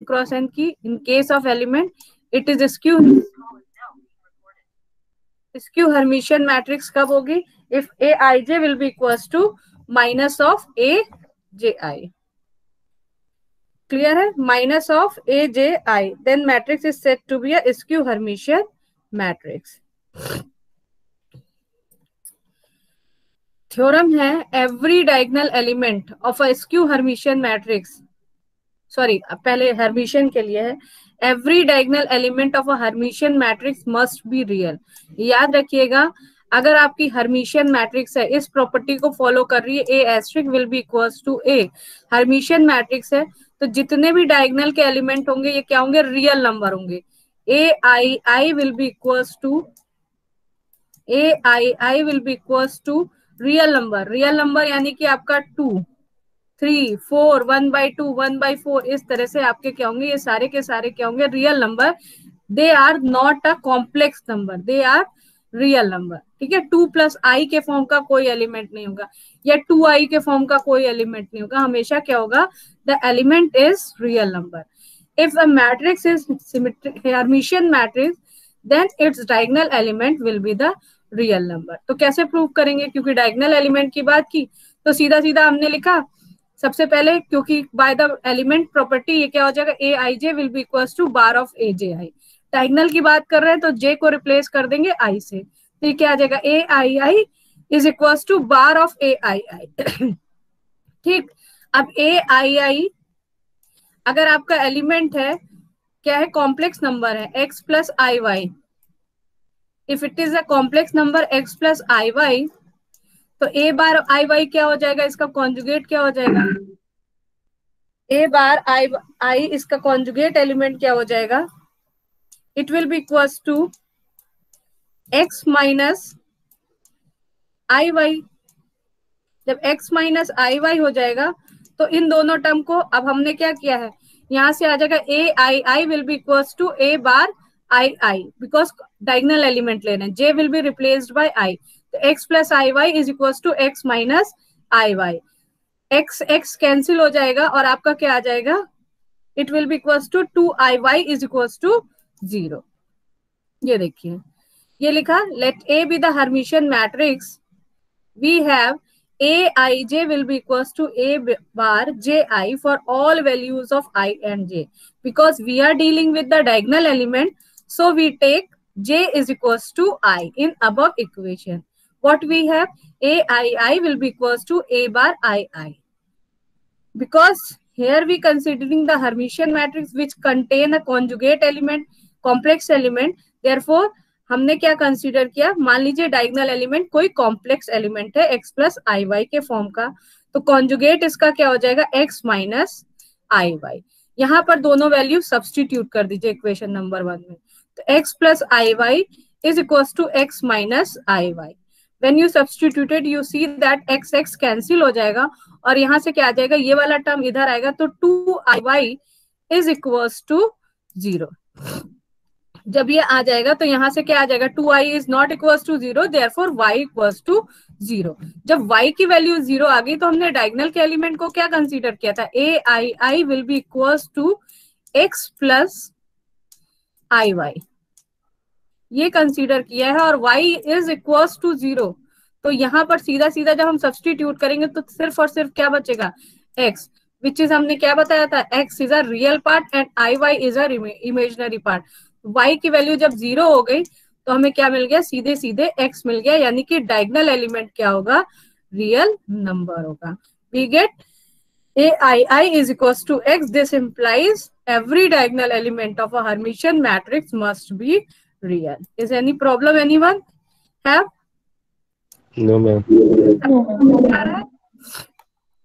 Cross n की in case of element it is skew Hermitian matrix कब होगी? If A I J will be equals to minus of A J I. Clear है? Minus of A J I, then matrix is said to be a skew Hermitian matrix. Theorem है every diagonal element of a skew Hermitian matrix, sorry पहले Hermitian के लिए है, every diagonal element of a Hermitian matrix must be real. याद रखिएगा, अगर आपकी Hermitian matrix है, इस प्रॉपर्टी को फॉलो कर रही है, A asterisk will be equals to A, Hermitian matrix है, तो जितने भी डायगोनल के एलिमेंट होंगे ये क्या होंगे? रियल नंबर होंगे। A I I will be equals to real number. Real number यानी कि आपका 2, 3, 4, 1/2, 1/4, इस तरह से आपके क्या होंगे? ये सारे के सारे क्या होंगे? Real number. They are not a complex number, they are real number. ठीक है, 2+i के फॉर्म का कोई एलिमेंट नहीं होगा, या 2i के फॉर्म का कोई एलिमेंट नहीं होगा, हमेशा क्या होगा? The element is real number. If a matrix is symmetric Hermitian matrix, then its diagonal element will be the real number. तो कैसे प्रूव करेंगे? क्योंकि डायगोनल एलिमेंट की बात की तो सीधा सीधा हमने लिखा सबसे पहले, क्योंकि बाय द एलिमेंट प्रॉपर्टी ये क्या हो जाएगा? ए I J will be equals to bar of A J I. Diagonal की बात कर रहे हैं तो जे को रिप्लेस कर देंगे आई से, तो ये क्या आ जाएगा? ए आई आई is equals to bar of A I I. ठीक, अब ए आई आई अगर आपका एलिमेंट है, क्या है? कॉम्प्लेक्स नंबर है x plus I y. If it is a complex number x plus I Y, तो ए बार आई वाई क्या हो जाएगा? इसका कॉन्जुगेट क्या हो जाएगा? ए बार आई आई इसका कॉन्जुगेट एलिमेंट क्या हो जाएगा? It will be equals to x minus I y. जब x माइनस आई वाई हो जाएगा तो इन दोनों टर्म को अब हमने क्या किया है? यहां से आ जाएगा ए आई I will be equals to A bar I I, because diagonal element लेना है, j will be replaced by i, तो x plus I Y is equals to x minus I Y. x x cancel हो जाएगा और आपका क्या आ जाएगा? It will be equals to 2i y is equals to 0। ये देखिए, ये लिखा, let a be the Hermitian matrix, we have aij will be equals to a bar ji for all values of I and j. Because we are dealing with the diagonal element, so we take j is equals to I in above equation. What we have? aii will be equals to a bar ii. Because here we considering the Hermitian matrix which contain a conjugate element, complex element, therefore हमने क्या consider किया? मान लीजिए diagonal element कोई complex element है x plus आई Y के form का, तो कॉन्जुगेट इसका क्या हो जाएगा? x माइनस आई वाई। यहाँ पर दोनों वैल्यू सब्सटीट्यूट कर दीजिए इक्वेशन नंबर 1 में, तो x plus I Y is equals to x minus I y. When you substituted you see that x x cancel हो जाएगा और यहाँ से क्या आ जाएगा? ये वाला टर्म इधर आएगा, तो 2i इज इक्वल्स टू 0। जब ये आ जाएगा तो यहाँ से क्या आ जाएगा? 2i is not equals to 0, therefore y equals to 0। जब y की वैल्यू 0 आ गई तो हमने डायगोनल के एलिमेंट को क्या कंसीडर किया था? A I I will be equals to x plus I Y, ये कंसीडर किया है, और y इज इक्वल्स टू 0। तो यहाँ पर सीधा सीधा जब हम सब्सटीट्यूट करेंगे तो सिर्फ और सिर्फ क्या बचेगा? x, विच इज हमने क्या बताया था? x is a real part and i Y is a imaginary part. y की वैल्यू जब 0 हो गई तो हमें क्या मिल गया? सीधे सीधे x मिल गया, यानी कि डायगोनल एलिमेंट क्या होगा? रियल नंबर होगा। We get aii is equals to x. This implies every diagonal element of a Hermitian matrix must be real. Is any problem anyone have? No, ma'am.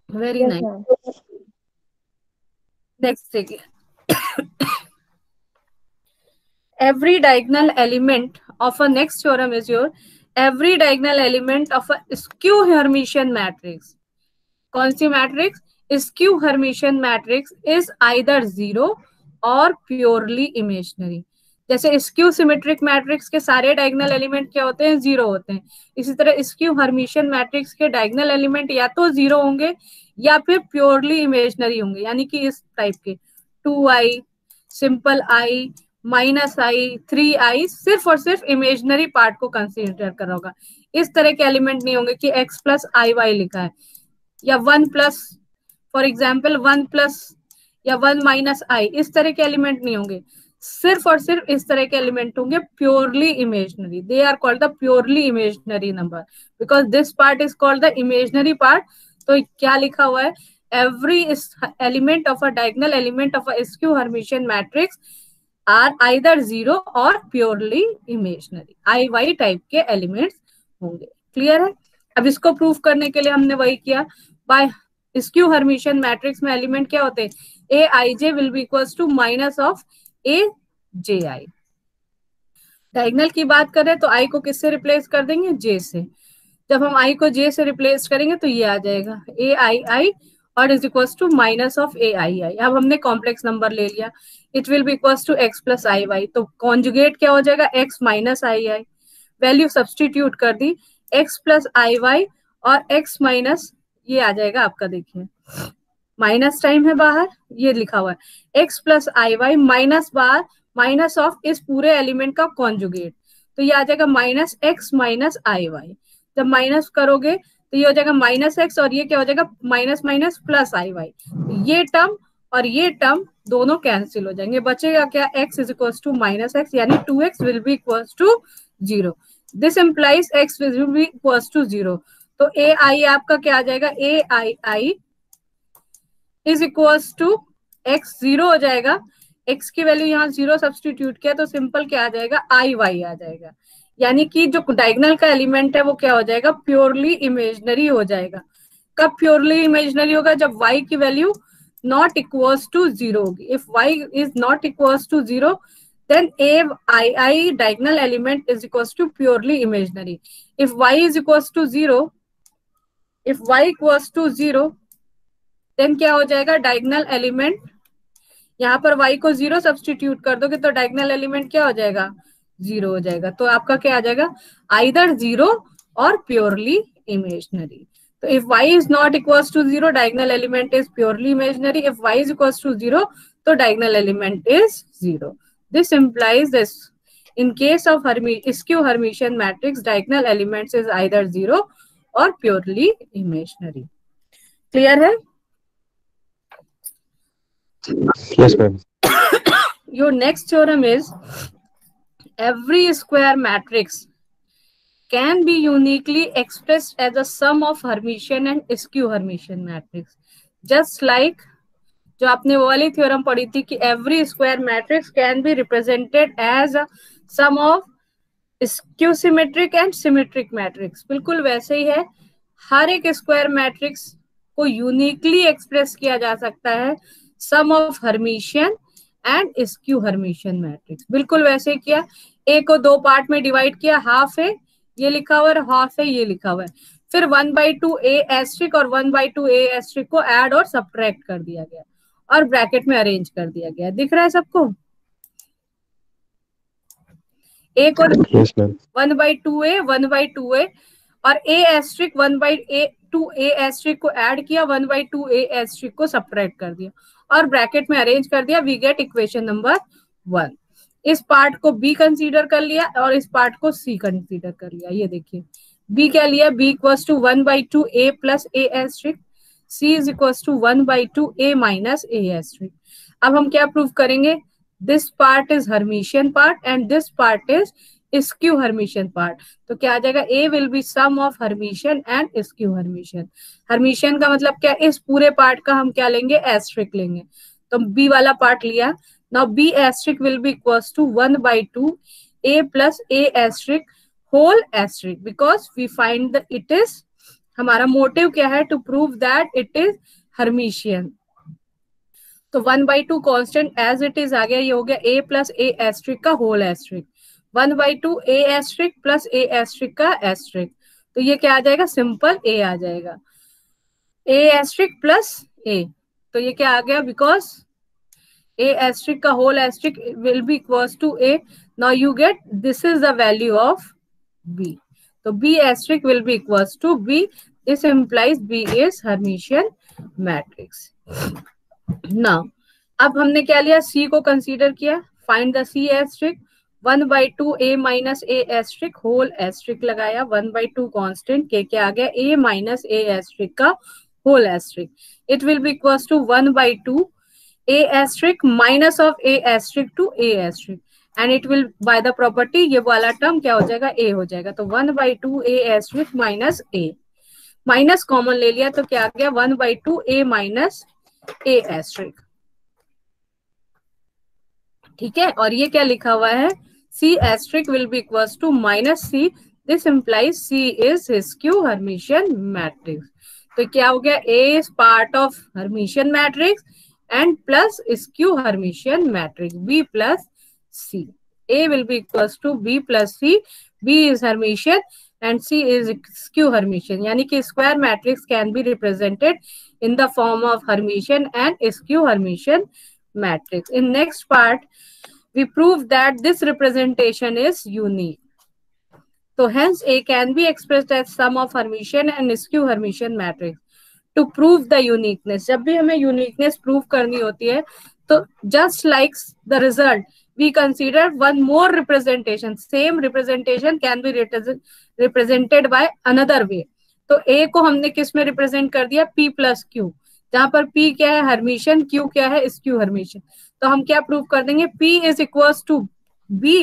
Very Yes, nice. ma'am. Next thing. Every diagonal element of a next theorem is your every diagonal element of a skew Hermitian matrix. कौन सी matrix? Skew Hermitian matrix is either 0 और purely imaginary. जैसे skew symmetric matrix के सारे diagonal element क्या होते हैं? 0 होते हैं। इसी तरह स्क्यू हर्मिशियन मैट्रिक्स के डायगोनल एलिमेंट या तो 0 होंगे या फिर प्योरली इमेजिनरी होंगे, यानी कि इस टाइप के 2i, simple i, minus I, 3i, सिर्फ और सिर्फ इमेजनरी पार्ट को कंसीडर करा होगा। इस तरह के एलिमेंट नहीं होंगे कि x प्लस आई वाई लिखा है, या 1 प्लस, फॉर एग्जाम्पल 1 प्लस या 1 माइनस आई, इस तरह के एलिमेंट नहीं होंगे। सिर्फ और सिर्फ इस तरह के एलिमेंट होंगे purely imaginary. They are called the purely imaginary number, because this part is called the imaginary part. तो क्या लिखा हुआ है, every element of a diagonal element of a skew Hermitian matrix are either zero और purely imaginary, IY type के elements होंगे। Clear है? अब इसको प्रूफ करने के लिए हमने वही किया, बाय स्क्यू हर्मिशियन मैट्रिक्स में एलिमेंट क्या होते हैं, A I J will be equals to minus of A J I. Diagonal की बात करें तो आई को किससे रिप्लेस कर देंगे, जे से। जब हम आई को जे से रिप्लेस करेंगे तो ये आ जाएगा ए आई आई और is equals to minus of A I I. अब हमने कॉम्प्लेक्स नंबर ले लिया, it will be equals to X plus I Y. तो कॉन्जुगेट क्या हो जाएगा, X minus I I. Value substitute कर दी, एक्स प्लस आई वाई और एक्स माइनस ये आ जाएगा आपका, देखिए माइनस टाइम है बाहर, ये लिखा हुआ है एक्स प्लस आई वाई माइनस बाहर माइनस ऑफ इस पूरे एलिमेंट का कॉन्जुगेट, तो ये आ जाएगा माइनस एक्स माइनस आई वाई। जब माइनस करोगे तो ये हो जाएगा माइनस एक्स और ये क्या हो जाएगा माइनस माइनस प्लस आई वाई। ये टर्म और ये टर्म दोनों कैंसिल हो जाएंगे, बचेगा क्या, x is equal to minus x, यानी 2x will be equal to 0। This implies x will be equal to 0। तो ए आई आपका क्या आ जाएगा, ए आई आई इज इक्वल्स टू एक्स, 0 हो जाएगा, x की वैल्यू यहाँ 0 सब्सटीट्यूट किया तो सिंपल क्या आ जाएगा, आई वाई आ जाएगा। यानी कि जो डायगोनल का एलिमेंट है वो क्या हो जाएगा, प्योरली इमेजनरी हो जाएगा। कब प्योरली इमेजनरी होगा, जब y की वैल्यू नॉट इक्वल्स टू 0 होगी। If y is not equals to 0 then ai diagonal element is equals to purely imaginary. If y is equals to 0, if y equals to 0 then क्या हो जाएगा, diagonal element, यहाँ पर y को 0 substitute कर दोगे तो डायगोनल एलिमेंट क्या हो जाएगा, 0 हो जाएगा। तो आपका क्या आ जाएगा, आइदर 0 और प्योरली इमेजनरी। तो if y is not equals to 0, diagonal element is purely imaginary. If y is equals to 0, तो diagonal element is 0. This implies this. In case of skew Hermitian matrix, diagonal elements is either 0 or purely imaginary. Clear है? Yes, ma'am. Your next theorem is every square matrix can be uniquely expressed as a sum of Hermitian and skew Hermitian matrix. Just like जो आपने वो वाली theorem पढ़ी थी कि every square matrix can be represented as a sum of skew symmetric and symmetric matrix, बिल्कुल वैसे ही है। हर एक स्क्वायर मैट्रिक्स को यूनिकली एक्सप्रेस किया जा सकता है sum of Hermitian and skew Hermitian matrix. बिल्कुल वैसे किया, ए को दो पार्ट में डिवाइड किया, हाफ है ये लिखा हुआ है, हाफ है ये लिखा हुआ है, फिर 1/2 ए एस्ट्रिक और 1/2 ए एस्ट्रिक को ऐड और सब्ट्रैक्ट कर दिया गया और ब्रैकेट में अरेंज कर दिया गया। दिख रहा है सबको? ए को 1/2 ए 1/2 ए और ए एस्ट्रिक 1/2 ए एस्ट्रिक को ऐड किया, 1/2 ए एस्ट्रिक को सब्ट्रैक्ट कर दिया और ब्रैकेट में अरेंज कर दिया। We get equation number 1। इस पार्ट को बी कंसीडर कर लिया और इस पार्ट को सी कंसीडर कर लिया। ये देखिए बी क्या लिया, B equals to 1/2 A plus A asterisk, C is equals to 1/2 A minus A asterisk. अब हम क्या प्रूव करेंगे, this part is Hermitian part and this part is skew Hermitian part. तो क्या आ जाएगा, A will be sum of Hermitian and skew Hermitian. Hermitian का मतलब क्या, इस पूरे पार्ट का हम क्या लेंगे, एस्ट्रिक लेंगे। तो बी वाला पार्ट लिया। Now b asterisk will be equals to 1/2 A plus A asterisk whole asterisk, because we find the it is, हमारा मोटिव क्या है, to prove that it is Hermitian. तो 1/2 कांस्टेंट एज इट इज आ गया, ये हो गया ए प्लस ए एस्ट्रिक का whole asterisk, 1/2 a asterisk plus A asterisk का एस्ट्रिक। तो ये क्या आ जाएगा, सिंपल ए आ जाएगा, ए एस्ट्रिक प्लस ए। तो ये क्या आ गया, बिकॉज ए एस्ट्रिक का whole asterisk will be equals to A. Now you get this is the value of B. तो B asterisk will be equals to B. This implies B is Hermitian matrix. Now अब हमने क्या लिया, C को consider किया, find the C asterisk, 1/2 a minus A asterisk whole asterisk लगाया, 1/2 constant के क्या आ गया, a माइनस ए एस्ट्रिक का whole asterisk, it will be equals to 1/2 a asterisk minus of a asterisk to a asterisk, and it will by the property ये वाला term क्या हो जाएगा, a हो जाएगा। तो 1/2 a asterisk minus a, minus common ले लिया तो क्या आ गया 1/2 a माइनस a asterisk। ठीक है, और ये क्या लिखा हुआ है, c asterisk will be equals to minus c, this implies c is skew Hermitian matrix। तो क्या हो गया, a is part of Hermitian matrix and plus skew Hermitian matrix B plus C. A will be equals to B plus C. B is Hermitian and C is skew Hermitian. यानी कि square matrix can be represented in the form of Hermitian and skew Hermitian matrix. In next part, we prove that this representation is unique. So hence A can be expressed as sum of Hermitian and skew Hermitian matrix. To prove the uniqueness, जब भी हमें uniqueness prove करनी होती है तो just like the result we consider one more representation, same representation can be represented by another way. तो A को हमने किस में रिप्रेजेंट कर दिया, p प्लस क्यू, जहां पर p क्या है हर्मिशियन, q क्या है स्क्यू हर्मिशियन। तो हम क्या प्रूव कर देंगे, p is equals to b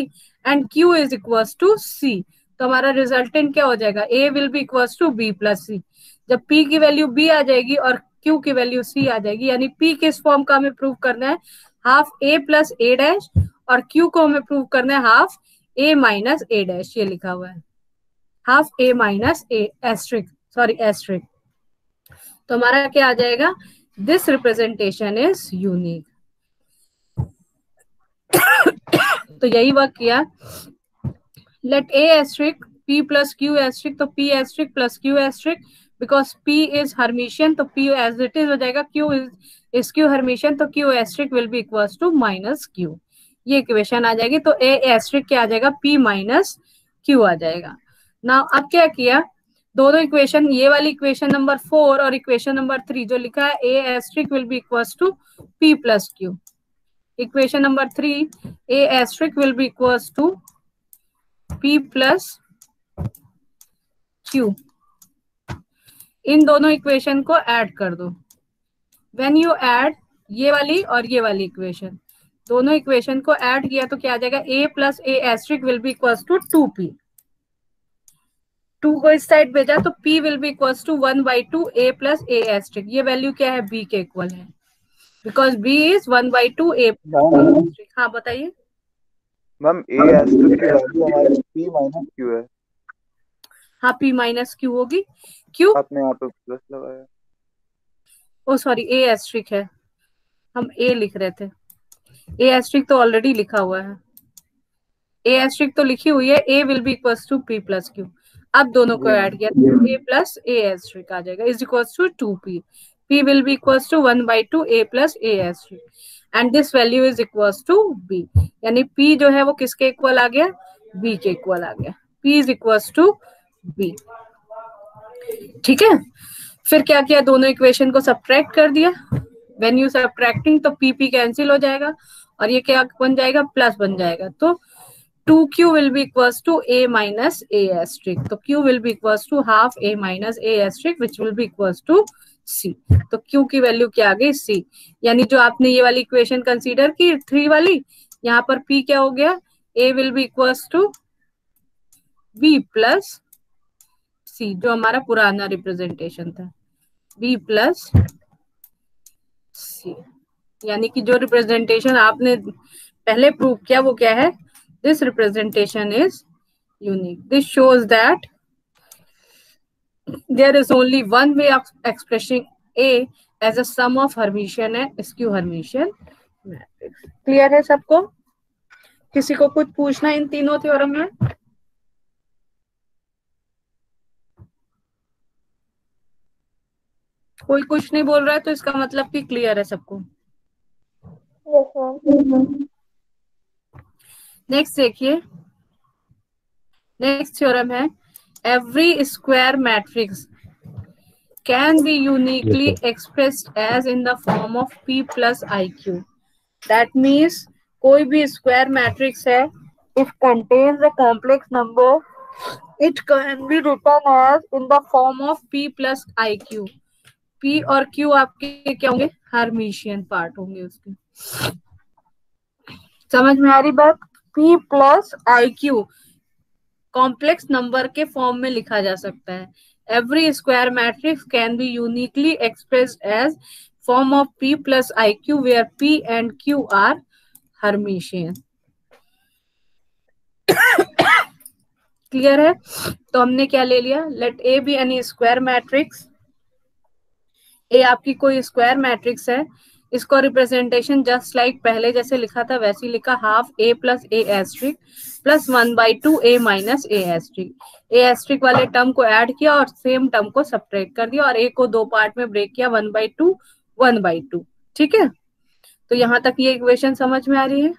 and q is equals to c। तो हमारा रिजल्टेंट क्या हो जाएगा, a will be equals to b plus c। जब p की वैल्यू b आ जाएगी और q की वैल्यू c आ जाएगी, यानी p किस फॉर्म का हमें प्रूव करना है, half a plus a dash, और q को हमें प्रूव करना है half a minus a dash, ये लिखा हुआ है half a minus a asterisk, sorry asterisk. तो हमारा क्या आ जाएगा, दिस रिप्रेजेंटेशन इज यूनिक। तो यही वर्क किया, let a asterisk p plus q asterisk, तो p asterisk plus q asterisk, because p is Hermitian तो p एज इट इज हो जाएगा, q इज स्क्यू हर्मिशियन तो q asterisk will be equals to minus q, ये equation आ जाएगी। तो a asterisk क्या आ जाएगा, p माइनस q आ जाएगा। नाउ अब क्या किया, दोनों इक्वेशन, ये वाली इक्वेशन नंबर 4 और इक्वेशन नंबर 3 जो लिखा है a asterisk will be equals to p plus q, equation number 3 a asterisk will be equals to p plus q, इन दोनों इक्वेशन को ऐड कर दो। व्हेन यू ऐड ये वाली और ये वाली इक्वेशन, दोनों इक्वेशन को ऐड किया तो क्या आ जाएगा, a plus a asterisk will be equals to 2p, 2 को इस साइड भेजा तो p will be equals to 1/2 a plus a asterisk, ये वैल्यू क्या है, b के इक्वल है, because b is 1/2 a plus a asterisk. हाँ बताइए मैम, a एस्ट्रिक की वैल्यू हमारी p माइनस q है। हाँ p माइनस q होगी, क्यों आपने यहाँ पे प्लस लगाया, ओ सॉरी a एस्ट्रिक है, हम a लिख रहे थे, a एस्ट्रिक तो ऑलरेडी लिखा हुआ है, a एस्ट्रिक तो लिखी हुई है, a will be equals to p plus q। अब दोनों को ऐड किया तो a प्लस a एस्ट्रिक आ जाएगा is equals to 2p, p will be equals to 1/2 a plus a asterisk, and this value is equals to b, यानी p जो है वो किसके इक्वल आ गया, b के इक्वल आ गया, p is equals to b। ठीक है, फिर क्या किया, दोनों इक्वेशन को सब्ट्रैक्ट कर दिया, व्हेन यू सब्ट्रैक्टिंग तो p p कैंसिल हो जाएगा और ये क्या बन जाएगा, प्लस बन जाएगा, तो 2q will be equals to a minus a asterisk, तो q will be equals to half a minus a asterisk which will be equals to c। तो q की वैल्यू क्या आ गई, c, यानी जो आपने ये वाली इक्वेशन कंसीडर की 3 वाली, यहाँ पर p क्या हो गया, a will be equals to b plus c, जो हमारा पुराना रिप्रेजेंटेशन था, b प्लस c, यानी कि जो रिप्रेजेंटेशन आपने पहले प्रूव किया वो क्या है, this representation is unique. This shows that there is only one way of expressing A as a sum of Hermitian and skew Hermitian matrix. Clear है सबको? किसी को कुछ पूछना इन तीनों थ्योरम में? कोई कुछ नहीं बोल रहा है तो इसका मतलब कि क्लियर है सबको। नेक्स्ट देखिए, नेक्स्ट थ्योरम है, every square matrix can be uniquely expressed as in the form of p plus iq। That means कोई भी स्क्वायर मैट्रिक्स है, if contains a complex number, it can be written as in the form of p plus I q. p और q आपके क्या होंगे? Hermitian part होंगे उसके। समझ में आ रही बात? p प्लस आई क्यू कॉम्प्लेक्स नंबर के फॉर्म में लिखा जा सकता है। Every square matrix can be uniquely expressed as form of p plus I Q where p and q are Hermitian. Clear है? तो हमने क्या ले लिया? Let A be any square matrix. A आपकी कोई स्क्वायर मैट्रिक्स है, इसको रिप्रेजेंटेशन जस्ट लाइक पहले जैसे लिखा था वैसे ही लिखा, half A plus A asterisk plus 1/2 A minus A asterisk. A asterisk वाले टर्म को ऐड किया और सेम टर्म को सब्ट्रैक्ट कर दिया और ए को दो पार्ट में ब्रेक किया, 1/2 1/2। ठीक है, तो यहां तक ये इक्वेशन समझ में आ रही है।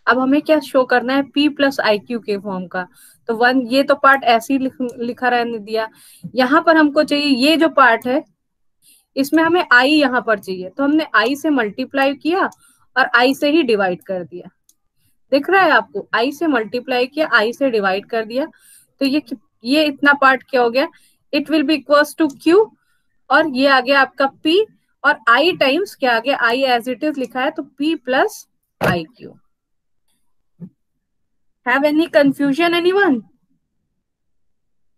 अब हमें क्या शो करना है? p प्लस आई क्यू के फॉर्म का। तो वन, ये तो पार्ट ऐसे ही लिखा रहने दिया। यहाँ पर हमको चाहिए ये जो पार्ट है, इसमें हमें i यहाँ पर चाहिए, तो हमने i से मल्टीप्लाई किया और i से ही डिवाइड कर दिया। दिख रहा है आपको? i से मल्टीप्लाई किया, i से डिवाइड कर दिया, तो ये इतना पार्ट क्या हो गया? It will be equals to q, और ये आ गया आपका p, और i टाइम्स क्या आ गया? i एज इट इज लिखा है, तो p plus I q. Have any confusion anyone?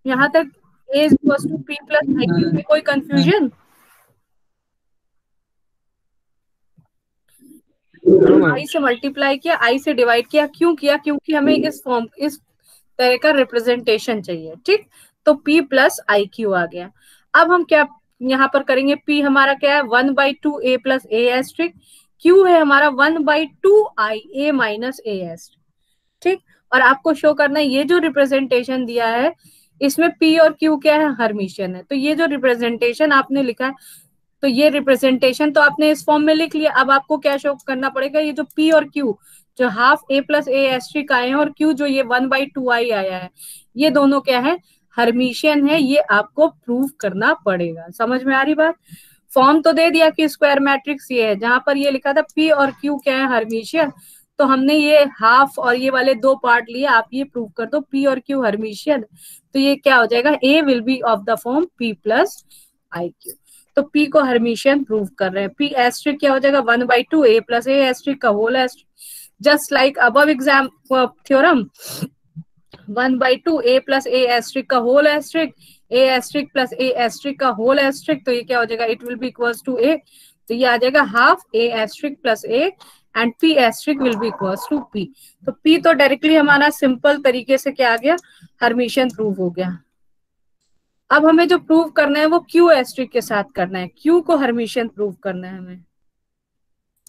यहाँ तक a is equals to p plus I q में कोई कंफ्यूजन? आई से मल्टीप्लाई किया, आई से डिवाइड किया, क्यों किया? क्योंकि हमें इस तरह का रिप्रेजेंटेशन चाहिए। ठीक, तो p प्लस आई क्यू आ गया। अब हम क्या यहाँ पर करेंगे? p हमारा क्या है? 1/2 a plus A asterisk, q है हमारा 1/2 i a minus A asterisk. ठीक, और आपको शो करना है ये जो रिप्रेजेंटेशन दिया है इसमें p और q क्या है? हर्मिशियन है। तो ये जो रिप्रेजेंटेशन आपने लिखा है, तो ये रिप्रेजेंटेशन तो आपने इस फॉर्म में लिख लिया। अब आपको क्या शो करना पड़ेगा? ये जो p और q जो half a plus A asterisk आए हैं और q जो ये 1/2 i आया है, ये दोनों क्या है? हर्मिशियन है। ये आपको प्रूव करना पड़ेगा। समझ में आ रही बात? फॉर्म तो दे दिया कि स्क्वायर मैट्रिक्स ये है, जहां पर ये लिखा था p और q क्या है? हर्मिशियन। तो हमने ये हाफ और ये वाले दो पार्ट लिए, आप ये प्रूव कर दो p और q हर्मिशियन, तो ये क्या हो जाएगा? a will B of the form p plus I Q. तो p को हर्मिशियन प्रूव कर रहे हैं। p एस्ट्रिक क्या हो जाएगा? 1/2 a प्लस ए एस्ट्रिक का whole asterisk, just like above exam theorem, 1/2 a plus A asterisk का whole asterisk, a asterisk plus A asterisk का होल एस्ट्रिक, तो ये क्या हो जाएगा? It will be equals to a, तो ये आ जाएगा half a asterisk plus a and p asterisk will be equals to p। तो p तो डायरेक्टली हमारा सिंपल तरीके से क्या आ गया? हर्मिशियन प्रूव हो गया। अब हमें जो प्रूव करना है वो क्यू एस्ट्रिक के साथ करना है। क्यू को हर्मिशियन प्रूव करना है हमें।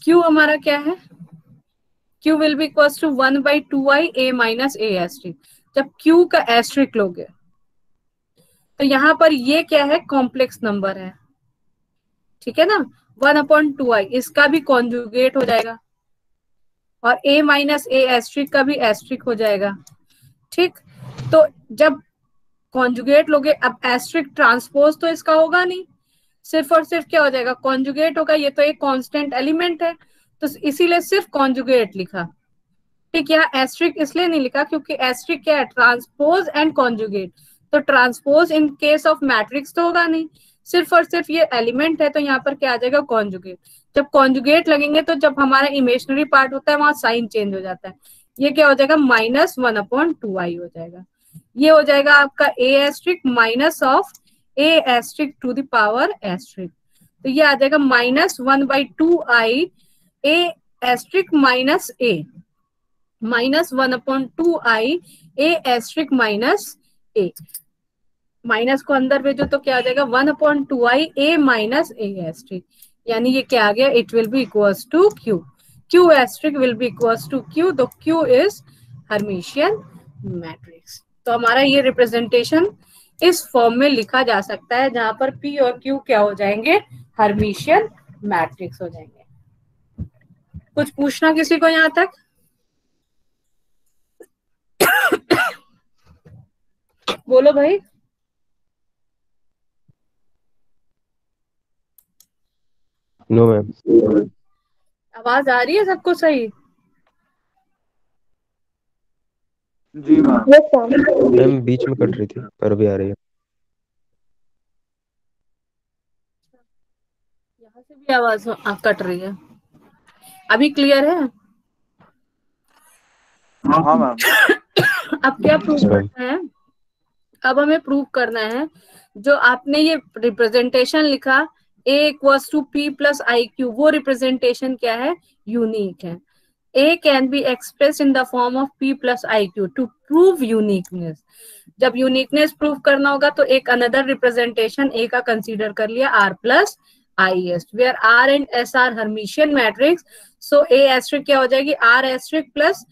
क्यू हमारा क्या है? Q will be equals to 1/2 i a minus A asterisk. जब क्यू का एस्ट्रिक लोगे तो यहाँ पर ये क्या है? कॉम्प्लेक्स नंबर है, ठीक है ना? 1/2 i इसका भी कॉन्जुगेट हो जाएगा और a माइनस ए एस्ट्रिक का भी एस्ट्रिक हो जाएगा। ठीक, तो जब कॉन्जुगेट लोगे, अब एस्ट्रिक ट्रांसपोज तो इसका होगा नहीं, सिर्फ और सिर्फ क्या हो जाएगा? कॉन्जुगेट होगा। ये तो एक कांस्टेंट एलिमेंट है, तो इसीलिए सिर्फ कॉन्जुगेट लिखा। ठीक, यहाँ एस्ट्रिक इसलिए नहीं लिखा क्योंकि एस्ट्रिक क्या है? Transpose and conjugate. तो transpose in case of matrix तो होगा नहीं, सिर्फ और सिर्फ ये एलिमेंट है, तो यहाँ पर क्या आ जाएगा? कॉन्जुगेट। जब कॉन्जुगेट लगेंगे तो जब हमारा इमेजिनरी पार्ट होता है वहां साइन चेंज हो जाता है। ये क्या हो जाएगा? -1/2i हो जाएगा। ये हो जाएगा आपका A asterisk minus of A asterisk to the power asterisk, तो ये आ जाएगा -1/2i A asterisk minus A, -1/2i A asterisk minus A. Minus को अंदर भेजो तो क्या आ जाएगा? 1/2i ए माइनस ए एस्ट्रिक, यानी ये क्या आ गया? It will be equals to q. Q asterisk will be equals to q, तो क्यू इज हर्मिशियन मैट्रिक्स। तो हमारा ये रिप्रेजेंटेशन इस फॉर्म में लिखा जा सकता है जहां पर p और q क्या हो जाएंगे? हर्मिशियन मैट्रिक्स हो जाएंगे। कुछ पूछना किसी को यहाँ तक? बोलो भाई। No ma'am. आवाज आ रही है सबको सही? जी मैम। मैम बीच में कट रही थी पर अभी आ रही है। यहाँ से भी आवाज कट रही है। अभी क्लियर है? हाँ मैम। अब क्या प्रूव Yes, ma'am. करना है? अब हमें प्रूव करना है जो आपने ये रिप्रेजेंटेशन लिखा a equals to p plus I q, वो रिप्रेजेंटेशन क्या है? यूनिक है। a can be express in the form of p plus I q to prove uniqueness. जब यूनिकनेस प्रूव करना होगा तो एक अनदर रिप्रेजेंटेशन a का कंसीडर कर लिया r plus i s, where r and s are Hermitian matrix. So a asterisk क्या हो जाएगी? r asterisk plus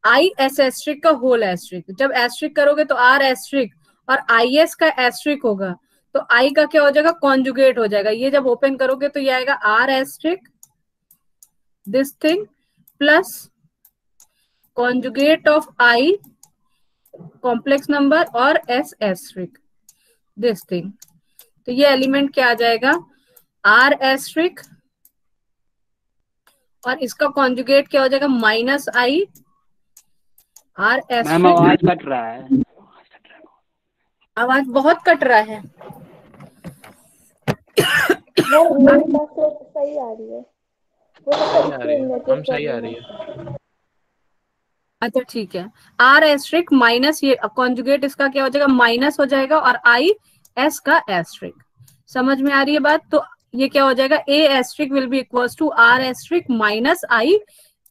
i S asterisk का होल एस्ट्रिक। जब एस्ट्रिक करोगे तो आर एस्ट्रिक और आई एस का एस्ट्रिक होगा, तो आई का क्या हो जाएगा? कॉन्जुगेट हो जाएगा। ये जब ओपन करोगे तो ये आएगा r asterisk this thing plus conjugate of i complex number और एस एस्ट्रिक दिस थिंग। तो ये एलिमेंट क्या आ जाएगा? आर एस्ट्रिक और इसका कॉन्जुगेट क्या हो जाएगा? Minus i r ma'am asterisk. आवाज कट रहा है। आवाज बहुत कट रहा है। मेरे पास तो सही आ रही है। वो सही आ रही है, नेटवर्क हम सही आ प्रॉब्लम रही है। है। अच्छा ठीक है। आर एस्ट्रिक माइनस ये कॉन्जुगेट इसका क्या हो जाएगा? माइनस हो जाएगा और आई एस का एस्ट्रिक। समझ में आ रही है बात? तो ये क्या हो जाएगा? A asterisk will be equals to R asterisk minus I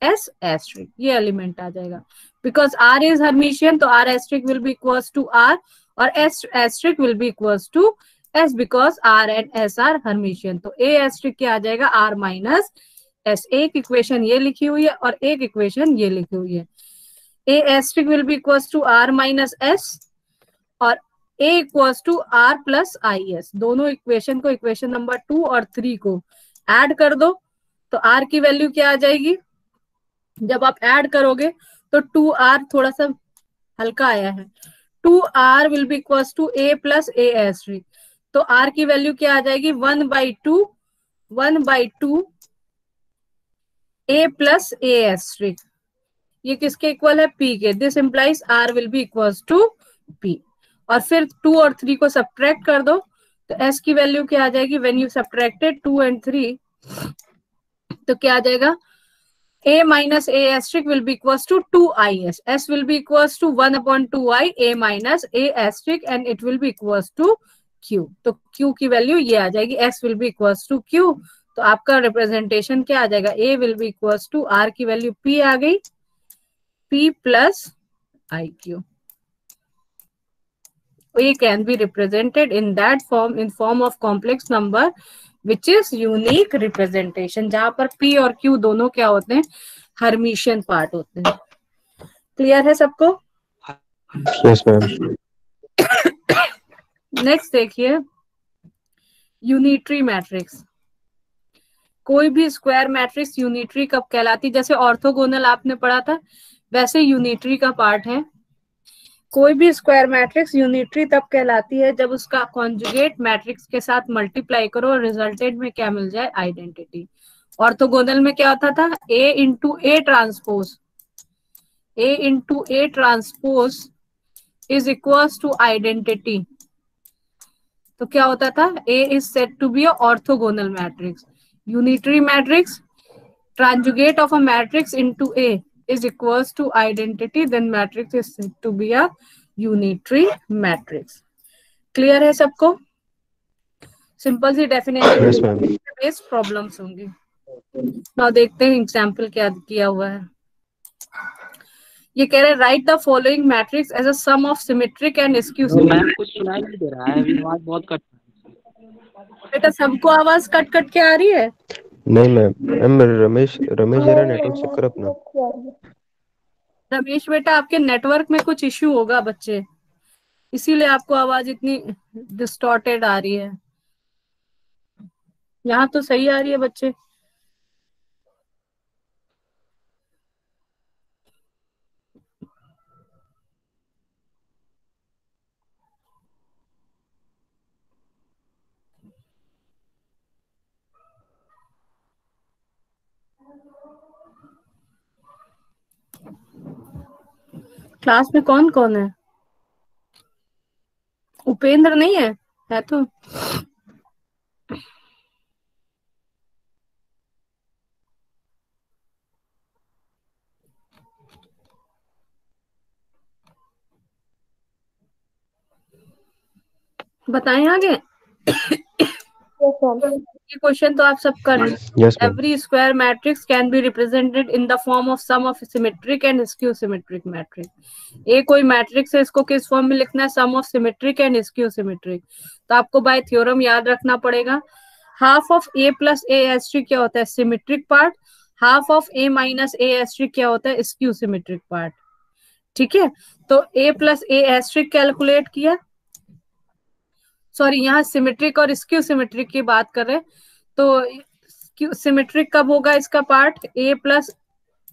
S asterisk. ये एलिमेंट आ जाएगा। बिकॉज आर इज हर्मिशियन तो R asterisk will be equals to R और S asterisk will be equals to S because R and S are Hermitian. तो A asterisk क्या आ जाएगा? R minus S. एक इक्वेशन ये लिखी हुई है और एक इक्वेशन ये लिखी हुई है। a asterisk will be equals to r minus s और a equals to r plus is। दोनों इक्वेशन को, इक्वेशन नंबर 2 और 3 को ऐड कर दो तो r की वैल्यू क्या आ जाएगी? जब आप ऐड करोगे तो 2r थोड़ा सा हल्का आया है। 2r will be equals to a plus a asterisk. तो r की वैल्यू क्या आ जाएगी? 1/2 a प्लस a एस्ट्रिक। ये किसके इक्वल है? p के। This implies r will be equals to p। और फिर 2 और 3 को सब्ट्रैक्ट कर दो तो s की वैल्यू क्या आ जाएगी? व्हेन यू सब्ट्रैक्टेड 2 and 3 तो क्या आ जाएगा? a minus a asterisk will be equals to 2is. s will be equals to 1/2i a minus a asterisk and it will be equals to q। तो q की value ये आ जाएगी, s will be equals to q। तो आपका representation क्या आ जाएगा? a will be equals to r की वैल्यू p आ गई, p plus iq। A can be represented in that form in form of complex number which is unique representation, जहां पर p और q दोनों क्या होते हैं? हर्मिशियन पार्ट होते हैं। क्लियर है सबको? Yes, ma'am. नेक्स्ट देखिए, यूनिटरी मैट्रिक्स। कोई भी स्क्वायर मैट्रिक्स यूनिटरी कब कहलाती? जैसे ऑर्थोगोनल आपने पढ़ा था वैसे यूनिटरी का पार्ट है। कोई भी स्क्वायर मैट्रिक्स यूनिटरी तब कहलाती है जब उसका कॉन्जुगेट मैट्रिक्स के साथ मल्टीप्लाई करो और रिजल्टेंट में क्या मिल जाए? आइडेंटिटी। ऑर्थोगोनल में क्या होता था? A into A transpose, A into A transpose is equals to identity. तो क्या होता था? A is said to be a orthogonal matrix. Unitary matrix, conjugate of a matrix into A is equals to identity, then matrix is said to be a unitary matrix। Clear है सबको? Simple सी definition Yes, ma'am. Based problems होंगी। Now देखते हैं example क्या किया हुआ है। ये कह रहे हैं write the following matrix as a sum of symmetric and skew तो मैम सिमेट्रिक। कुछ सुनाई नहीं दे रहा है, अभी आवाज बहुत कट रहा है। बेटा सबको आवाज कट कट के आ रही है? नहीं मैम, रमेश जरा नेटवर्क चेक कर अपना। रमेश बेटा आपके नेटवर्क में कुछ इश्यू होगा बच्चे, इसीलिए आपको आवाज इतनी डिस्टॉर्टेड आ रही है। यहाँ तो सही आ रही है बच्चे। क्लास में कौन कौन है? उपेंद्र नहीं है? है तो बताएं आगे। Yes, ma'am. ये क्वेश्चन तो आप सब कर Yes, ma'am. Every square matrix can be represented in the form of sum of symmetric and skew symmetric matrix. ये कोई मैट्रिक्स है, इसको किस फॉर्म में लिखना है? Sum of symmetric and skew symmetric. तो आपको बाय थ्योरम याद रखना पड़ेगा। Half of A plus A S T क्या होता है? Symmetric part. Half of A minus A S T क्या होता है? Skew symmetric part. ठीक है, तो A plus A S T calculate किया, सॉरी यहाँ सिमेट्रिक और स्क्यू सिमेट्रिक की बात कर रहे हैं। तो सिमेट्रिक कब होगा इसका पार्ट? ए प्लस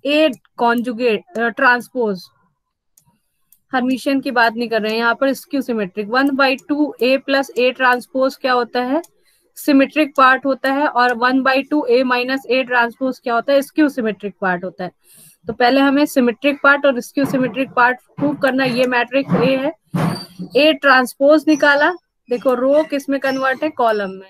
ए कॉन्जुगेट ट्रांसपोज, हर्मिशियन की बात नहीं कर रहे हैं यहाँ पर। Skew symmetric 1/2 A plus A transpose क्या होता है? सिमेट्रिक पार्ट होता है। और 1/2 ए माइनस ए ट्रांसपोज क्या होता है? स्क्यू सिमेट्रिक पार्ट होता है। तो पहले हमें सिमेट्रिक पार्ट और स्क्यू सिमेट्रिक पार्ट प्रूव करना। ये मैट्रिक्स ए है, ए ट्रांसपोज निकाला। देखो रो किस में कन्वर्ट है? कॉलम में।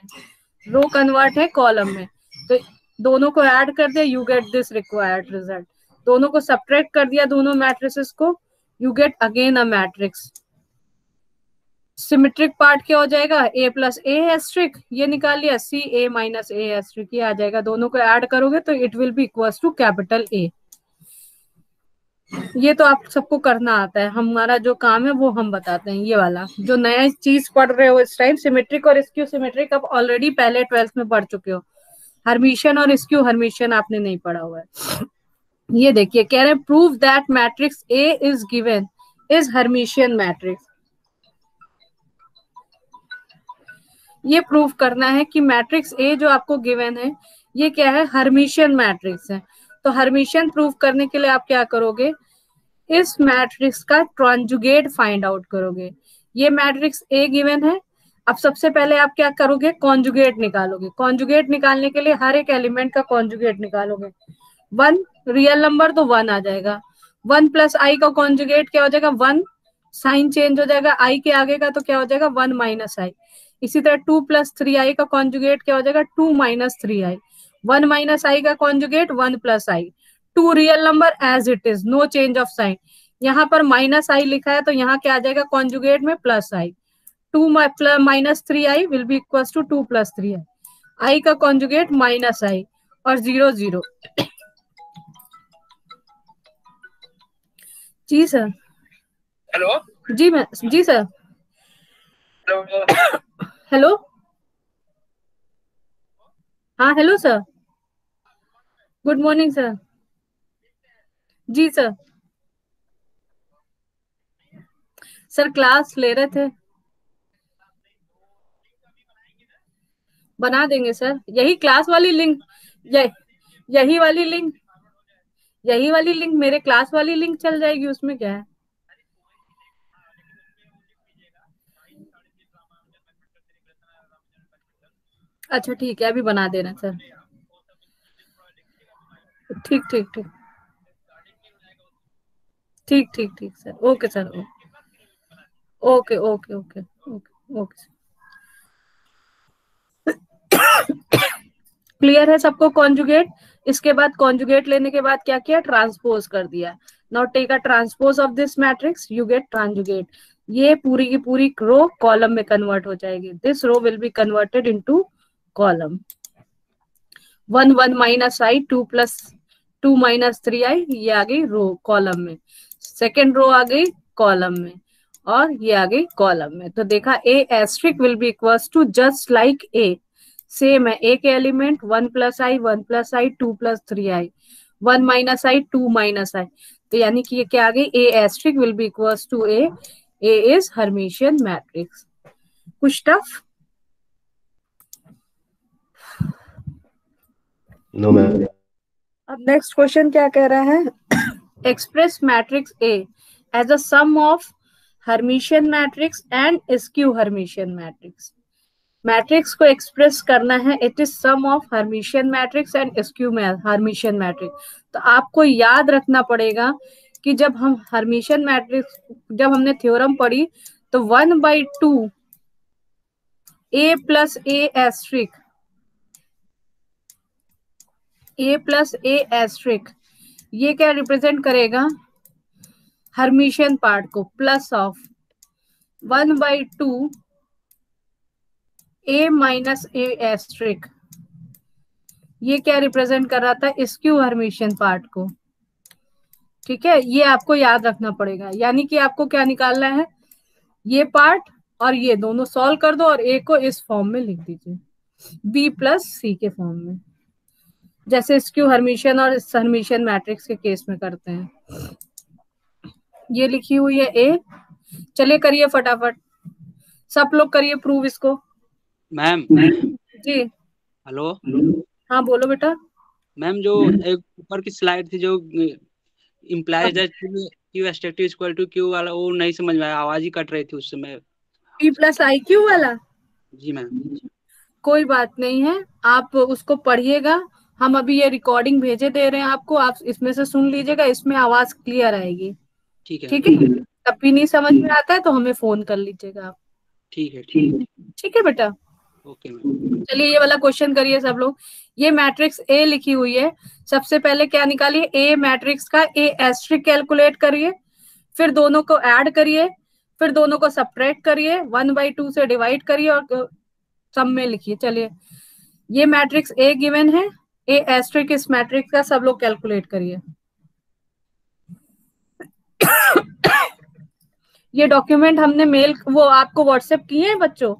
रो कन्वर्ट है कॉलम में, तो दोनों को ऐड कर दिया, you get this required result. दोनों को सब्ट्रैक्ट कर दिया, दोनों मैट्रिसेस को, you get again a matrix. Symmetric part क्या हो जाएगा? ए प्लस ए एस्ट्रिक, ये निकाल लिया, सी ए माइनस ए एस्ट्रिक, ये आ जाएगा। दोनों को ऐड करोगे तो it will be equals to capital A. ये तो आप सबको करना आता है, हमारा जो काम है वो हम बताते हैं। ये वाला जो नया चीज पढ़ रहे हो इस टाइम, सिमेट्रिक और स्क्यू सिमेट्रिक, आप ऑलरेडी पहले 12th में पढ़ चुके हो। हर्मिशियन और स्क्यू हर्मिशियन आपने नहीं पढ़ा हुआ है। ये देखिए कह रहे हैं prove that matrix A is given is Hermitian matrix. ये प्रूव करना है कि मैट्रिक्स ए जो आपको गिवन है ये क्या है? हर्मिशियन मैट्रिक्स है। तो हर्मिशियन प्रूव करने के लिए आप क्या करोगे? इस मैट्रिक्स का कॉन्जुगेट फाइंड आउट करोगे। ये मैट्रिक्स ए गिवन है, अब सबसे पहले आप क्या करोगे? कॉन्जुगेट निकालोगे। कॉन्जुगेट निकालने के लिए हर एक एलिमेंट का कॉन्जुगेट निकालोगे। 1 रियल नंबर तो 1 आ जाएगा। 1 प्लस आई का कॉन्जुगेट क्या हो जाएगा? 1, साइन चेंज हो जाएगा, आई के आगे का तो क्या हो जाएगा? 1 माइनस आई। इसी तरह 2 प्लस 3i का कॉन्जुगेट क्या हो जाएगा? 2 माइनस 3i। 1 माइनस आई का conjugate 1 plus I. 2 real number as it is, no change of sign. यहाँ पर माइनस आई लिखा है तो यहाँ क्या आ जाएगा कॉन्जुगेट में? Plus I. 2 minus 3i will be equal to 2 plus 3i। I का कॉन्जुगेट माइनस आई और 0 0। जी सर। हेलो जी मैं, जी सर। हेलो, हाँ hello sir, good morning sir. जी सर। सर क्लास ले रहे थे, बना देंगे सर। यही क्लास वाली लिंक, यही वाली लिंक, यही वाली लिंक मेरे क्लास वाली लिंक चल जाएगी, उसमें क्या है। अच्छा ठीक है, अभी बना देना सर। ठीक ठीक ठीक ठीक ठीक ठीक sir, okay sir, okay okay okay okay okay. Clear है सबको कॉन्जुगेट? इसके बाद कॉन्जुगेट लेने के बाद क्या किया? ट्रांसपोज कर दिया। Now take a transpose of this matrix, you get tranjugate. ये पूरी की पूरी रो कॉलम में कन्वर्ट हो जाएगी। This row will be converted into column. 1 1 minus I, 2 plus 2 minus 3i, ये आ गई रो कॉलम में। सेकेंड रो आ गई कॉलम में और ये आ गई कॉलम में। तो देखा A asterisk will be equals to just like A, same है। ए के element 1 plus I, 1 plus I, 2 plus 3i, 1 minus I, 2 minus I. तो यानी कि ये क्या आ गई? A asterisk will be equals to A. A is Hermitian matrix. कुछ टफ? No, ma'am. अब नेक्स्ट क्वेश्चन क्या कह रहा है? Express matrix A as a sum of Hermitian matrix and skew Hermitian matrix. Matrix को एक्सप्रेस करना है, it is sum of Hermitian matrix and skew Hermitian matrix. तो आपको याद रखना पड़ेगा कि जब हम हर्मिशियन मैट्रिक्स, जब हमने थ्योरम पढ़ी तो 1/2 A प्लस A एस्ट्रिक ये क्या रिप्रेजेंट करेगा? हर्मिशियन पार्ट को, plus of 1/2 A minus A asterisk, ये क्या रिप्रेजेंट कर रहा था? स्क्यू हर्मिशियन पार्ट को। ठीक है, ये आपको याद रखना पड़ेगा। यानी कि आपको क्या निकालना है? ये पार्ट और ये दोनों सॉल्व कर दो और ए को इस फॉर्म में लिख दीजिए, बी प्लस सी के फॉर्म में, जैसे स्क्यू हर्मिशियन और हर्मिशियन मैट्रिक्स के केस में करते हैं। ये लिखी हुई है ए। चलिए करिए फटाफट, सब लोग करिए प्रूव इसको। मैम जी हेलो। हाँ बोलो बेटा। मैम जो एक ऊपर की स्लाइड थी जो इम्प्लाइज दैट क्यू एस्टेटिव इक्वल टू क्यू वाला, वो नहीं समझ में आया, आवाज ही कट रही थी उस समय। पी प्लस आई क्यू वाला? जी मैम। कोई बात नहीं है, आप उसको पढ़िएगा। हम अभी ये रिकॉर्डिंग भेजे दे रहे हैं आपको, आप इसमें से सुन लीजिएगा, इसमें आवाज क्लियर आएगी। ठीक है ठीक है, तब भी नहीं समझ में आता है तो हमें फोन कर लीजिएगा आप। ठीक है ठीक है ठीक है बेटा। Okay ma'am. चलिए ये वाला क्वेश्चन करिए सब लोग। ये मैट्रिक्स ए लिखी हुई है, सबसे पहले क्या निकालिए? ए मैट्रिक्स का ए एस्ट्रिक कैलकुलेट करिए, फिर दोनों को ऐड करिए, फिर दोनों को सब्ट्रैक्ट करिए, 1/2 से डिवाइड करिए और सब में लिखिए। चलिए ये मैट्रिक्स ए गिवन है, ए एस्ट्रिक इस मैट्रिक्स का सब लोग कैलकुलेट करिए। ये डॉक्यूमेंट हमने मेल वो आपको व्हाट्सएप किए हैं बच्चों?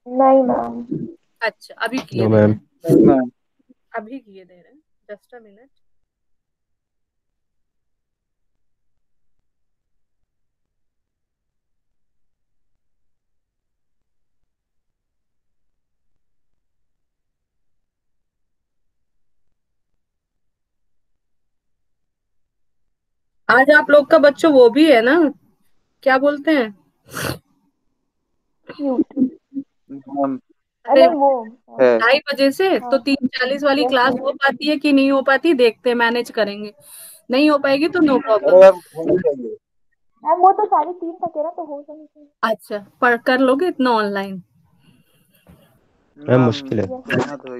नहीं मैम। अच्छा अभी किए नो दे रहे मैम। हैं, मैम अभी किए दे रहे हैं, जस्ट अ मिनट। आज आप लोग का बच्चों वो भी है ना, क्या बोलते हैं? क्यूट। मैम अरे अरे वो है। 2:30 से तो हाँ 3:40 वाली यस क्लास मैम। हो पाती है कि नहीं हो पाती, देखते हैं, मैनेज करेंगे। नहीं हो पाएगी तो नो अरे प्रॉब्लम। मैम होनी चाहिए। मैम वो तो 3:30 तक है ना, तो हो जानी चाहिए। अच्छा पढ़ कर लोगे इतना ऑनलाइन? मैम मैम मुश्किल है। यस कहना तो है।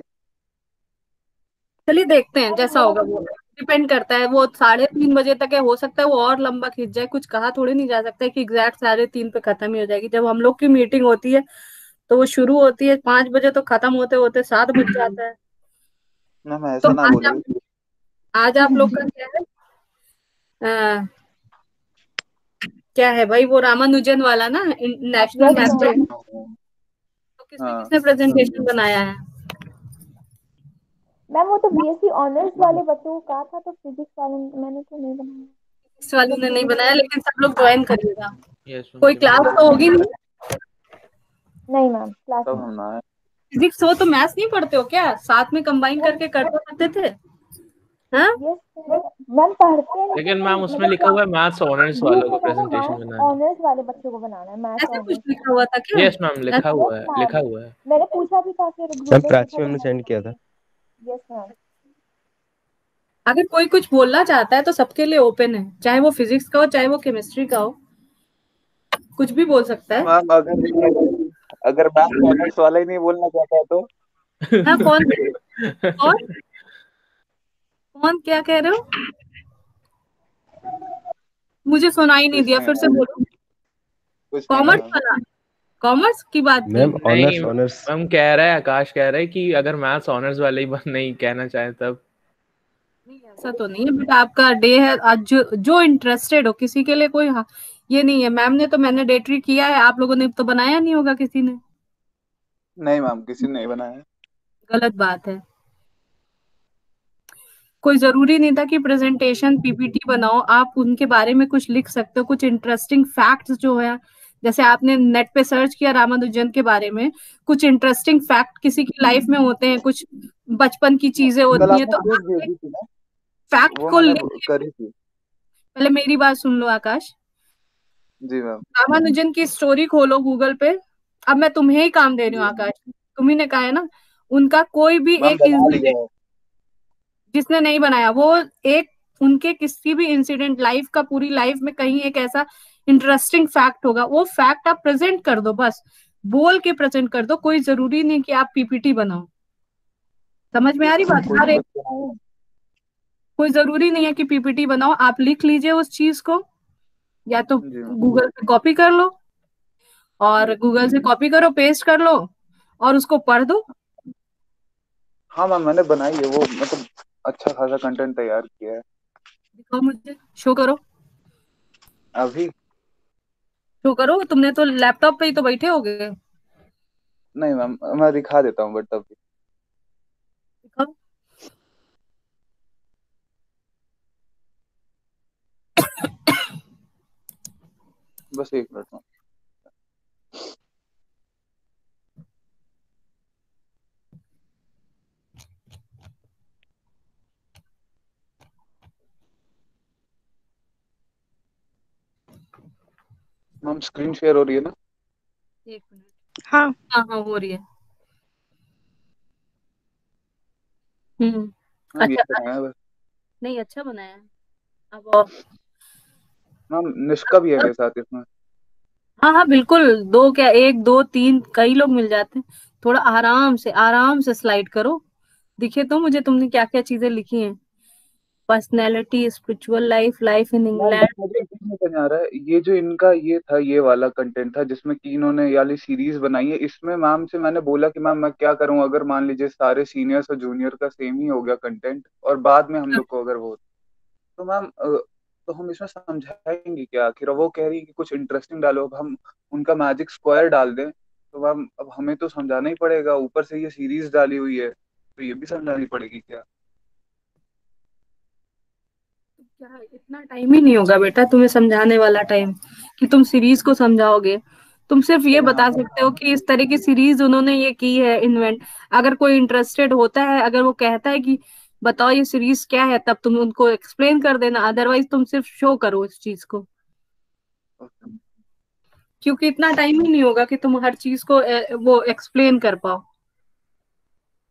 चलिए देखते हैं मैम जैसा मेरा होगा, वो डिपेंड करता है। वो 3:30 तक है, हो सकता है वो और लंबा खींच जाए, कुछ कहा थोड़ी नहीं जा सकता है कि एग्जैक्ट 3:30 पे खत्म ही हो जाएगी। जब हम लोग की मीटिंग होती है तो वो शुरू होती है 5 बजे, तो खत्म होते होते 7 बज जाता है। मैम तो ऐसा ना बोलिए। आज आप लोग का क्या है? अ, क्या है भाई, वो रामानुजन वाला ना, नेशनल यस मैथमेटिक्स। मैम। तो किसने हाँ किसने प्रेजेंटेशन बनाया है? मैम वो तो बीएससी ऑनर्स वाले बच्चों को कहा था, तो फिजिक्स वाले मैंने तो नहीं बनाया। इस वाली ने नहीं बनाया, लेकिन सब लोग ज्वाइन करिएगा। यस कोई क्लास तो होगी नहीं? नहीं मैम, क्लास तब में। हम ना है। फिजिक्स हो तो मैथ्स नहीं पढ़ते हो क्या? साथ में कंबाइन करके करते करते थे? हाँ यस मैम पढ़ते हैं, लेकिन लेकिन मैम उसमें लिखा हुआ है मैथ्स ऑनर्स ग्रुप वालों को में था ना, प्रेजेंटेशन मैथ्स बनाना ऑनर्स वाले बच्चों को बनाना है, मैथ्स ऐसा कुछ ऑनर्स। लिखा हुआ था क्या? है। यस मैम लिखा हुआ है, यस मैम, लिखा हुआ है। मैंने पूछा भी था, फिर ग्रुप मैम में प्राची पूछा मैम तो ने सेंड किया था। Yes ma'am. अगर कोई कुछ बोलना चाहता है तो सबके लिए ओपन है, चाहे वो फिजिक्स का हो चाहे वो केमिस्ट्री का हो, कुछ भी बोल सकता है। मैम अगर मैथ ऑनर्स वाला ही नहीं बोलना चाहता है तो हाँ कौन कौन कौन क्या कह रहे हो? मुझे सुनाई नहीं कुछ दिया, नहीं फिर से मैम, बोलो। कुछ नहीं कॉमर्स मैम। वाला, कॉमर्स की बात थी। मैम ऑनर्स नहीं ऑनर्स मैम, कह रहा है आकाश, कह रहा है कि अगर मैथ्स ऑनर्स वाले ही नहीं कहना चाहे तब। नहीं ऐसा तो नहीं है बेटा, आपका डे है आज, जो इंटरेस्टेड हो, किसी के लिए कोई ये नहीं है। मैम ने तो मैंडेटरी किया है, आप लोगों ने तो बनाया नहीं होगा किसी ने। नहीं मैम किसी ने नहीं बनाया। गलत बात है। कोई जरूरी नहीं था कि प्रेजेंटेशन पीपीटी बनाओ, आप उनके बारे में कुछ लिख सकते हो, कुछ इंटरेस्टिंग फैक्ट्स जो है, जैसे आपने नेट पे सर्च किया रामानुजन के बारे में, कुछ इंटरेस्टिंग फैक्ट किसी की लाइफ में होते हैं, कुछ बचपन की चीजें कल होती हैं, आपने तो प्रूफ आप भेजी थी ना, फैक्ट वो को मैंने लिख के, करी थी। पहले मेरी बात सुन लो आकाश। जी मैम। रामानुजन की स्टोरी खोलो गूगल पे। अब मैं तुम्हें ही काम दे रही हूँ आकाश, तुम्ही ने कहा है ना। उनका कोई भी मैम एक बना लिया है। जिसने नहीं बनाया, वो एक उनके किसी भी इंसिडेंट लाइफ का, पूरी लाइफ में कहीं एक ऐसा इंटरेस्टिंग फैक्ट होगा, वो फैक्ट आप प्रेजेंट कर दो, बस बोल के प्रेजेंट कर दो। कोई जरूरी नहीं कि आप पीपीटी बनाओ। समझ में आ रही बात? कोई हर एक, दिक्कत नहीं है। कोई जरूरी नहीं है कि पीपीटी बनाओ, आप लिख लीजिए उस चीज को, या तो जी मैम। गूगल से कॉपी कर लो, और गूगल से कॉपी करो, पेस्ट कर लो, और उसको पढ़ दो। हाँ मैम, मैंने बनाई है वो, मतलब अच्छा खासा कंटेंट तैयार किया है दिखाओ मुझे, शो करो, अभी। शो करो। तुमने तो लैपटॉप पे ही तो बैठे होगे। नहीं मैम, मैं दिखा देता हूँ बट अभी। दिखाओ। बस 1 मिनट में। मैम स्क्रीन शेयर हो रही है ना? एक मिनट। हाँ हाँ हाँ, हो रही है। मैम ये अच्छा, बनाया है बस। नहीं अच्छा बनाया है। अब और, मैम निष्का भी है मेरे साथ इसमें। हाँ हाँ बिल्कुल, दो क्या, एक दो तीन, कई लोग मिल जाते हैं। थोड़ा आराम से स्लाइड करो। दिखे तो मुझे तुमने क्या क्या चीजें लिखी हैं। Personality, spiritual life, life in ma'am बस इंग्लैंड। मुझे ये नहीं समझ आ रहा है, ये जो इनका ये था, ये वाला कंटेंट था जिसमें कि इन्होंने ये वाली सीरीज बनाई है, इसमें मैम से मैंने बोला कि मैम मैं क्या करूं अगर मान लीजिए सारे सीनियर्स और जूनियर का सेम ही हो गया कंटेंट, और बाद में हम लोग को अगर वो, तो मैम तो हम इसमें समझाएंगे क्या? आखिर वो कह रही है कि कुछ इंटरेस्टिंग डालो, अब हम उनका मैजिक स्क्वायर डाल दें तो मैम अब हमें तो समझाना ही पड़ेगा, ऊपर से ये सीरीज डाली हुई है तो ये भी समझानी पड़ेगी क्या? क्या इतना टाइम ही नहीं होगा बेटा तुम्हें समझाने वाला टाइम, कि तुम सीरीज को समझाओगे? तुम सिर्फ ये अरे हाँ बता सकते हो कि इस तरह की सीरीज उन्होंने ये की है इन्वेंट। अगर कोई इंटरेस्टेड होता है, अगर वो कहता है कि बताओ ये सीरीज क्या है, तब तुम उनको एक्सप्लेन कर देना, अदरवाइज तुम सिर्फ शो करो इस चीज को। ओके। क्योंकि इतना टाइम ही नहीं होगा कि तुम हर चीज को वो एक्सप्लेन कर पाओ।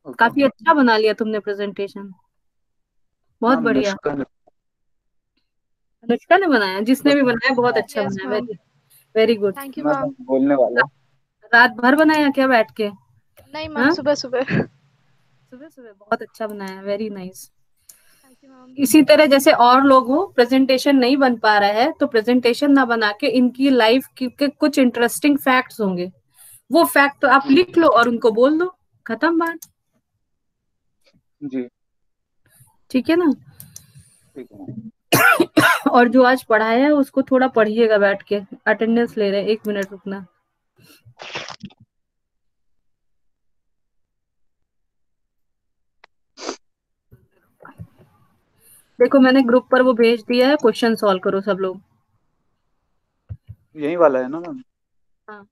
ओके काफी अच्छा बना लिया तुमने प्रेजेंटेशन, बहुत मैम। बढ़िया। निष्का ने अनुष्का ने बनाया, जिसने बस। भी बनाया बहुत हाँ, अच्छा यस बनाया, ma'am. Very very good. Thank you मैं मैम। बस बोलने वाला हूँ। रात भर बनाया क्या बैठ के? नहीं मैम, हाँ, सुबह सुबह। सुबह सुबह बहुत अच्छा बनाया, very nice. Thank you ma'am. इसी तरह जैसे और लोग हो, प्रेजेंटेशन नहीं बन पा रहा है तो प्रेजेंटेशन ना बना के इनकी लाइफ के कुछ इंटरेस्टिंग फैक्ट्स होंगे, वो फैक्ट तो आप लिख लो और उनको बोल दो, खत्म बात। जी ठीक है ना? ठीक है मैम। और जो आज पढ़ाया है उसको थोड़ा पढ़िएगा बैठ के। अटेंडेंस ले रहे हैं, 1 मिनट रुकना। देखो मैंने ग्रुप पर वो भेज दिया है, क्वेश्चन सॉल्व करो सब लोग। यही वाला है ना मैम? हाँ,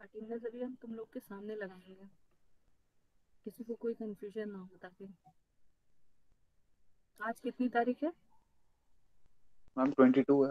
अटेंडेंस अभी हम तुम लोग के सामने लगाएंगे, किसी को कोई कंफ्यूजन ना हो, ताकि। आज कितनी तारीख है? मैम 22 है।